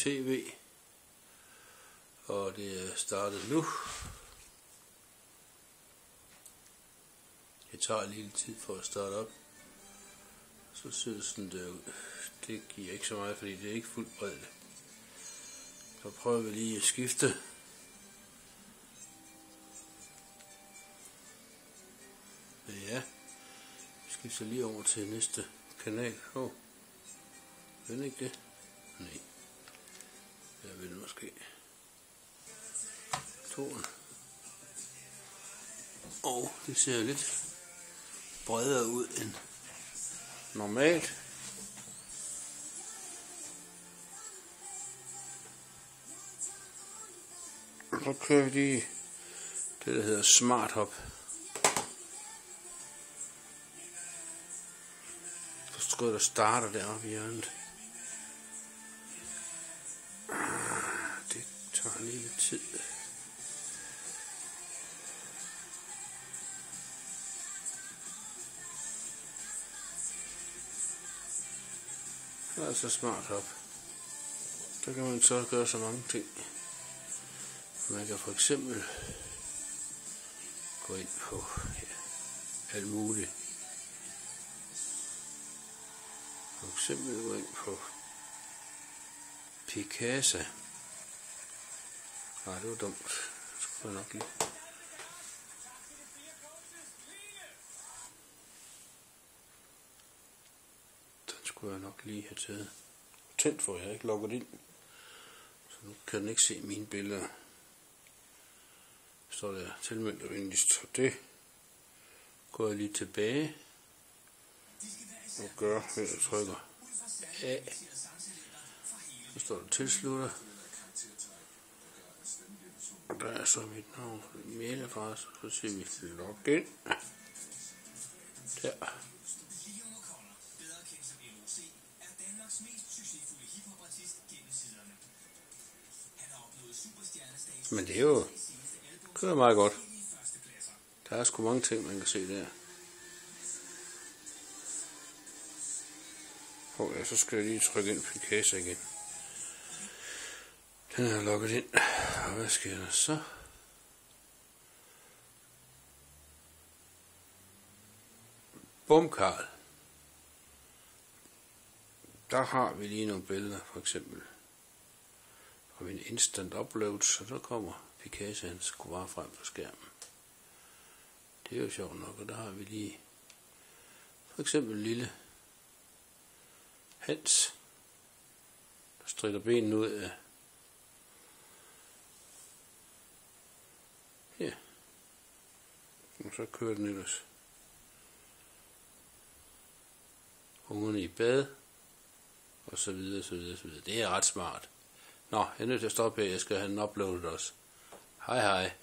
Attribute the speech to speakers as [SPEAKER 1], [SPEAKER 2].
[SPEAKER 1] tv, og det er startet nu. Det tager en lille tid for at starte op. Så ser det sådan der ud. Det giver ikke så meget, fordi det er ikke fuldt bredt. Så prøver vi lige at skifte. Ja, vi skifter lige over til næste kanal. Vil ikke det? Nej. Jeg vil måske. Toren. Og det ser lidt bredere ud end normalt. Så kører vi lige det, der hedder Smart Hub. Så tror jeg, der starter deroppe i hjørnet. Det tager en lille tid. Det er så Smart Hub. Der kan man så gøre så mange ting. Man kan for eksempel gå ind på alt muligt. For eksempel gå ind på Picasa. Nej, det var dumt. Det skulle jeg nok lige. Den skulle jeg nok lige have taget. Tændt for, jeg har ikke logget ind. Så nu kan den ikke se mine billeder. Så der tilmeldt venligst for det. Går jeg lige tilbage og gør, ved at trykker A. Så står der tilslutter. Og der er så mit navn, mailadresse, så siger vi login. Der. Men det er jo kører meget godt. Der er sgu mange ting, man kan se der. Og ja, så skal jeg lige trykke ind på Picasa igen. Den er logget ind. Og hvad sker der så? Bum, Karl. Der har vi lige nogle billeder, for eksempel. Og min instant upload, så der kommer Picasa, han skulle bare frem på skærmen. Det er jo sjovt nok, og der har vi lige for eksempel lille Hans, der strikker benene ud af. Ja. Og så kører den ellers. Ungerne i bad, og så videre, så videre, så videre. Det er ret smart. Nå, jeg er nødt til at stoppe her. Jeg skal have den uploadet også. Hej hej.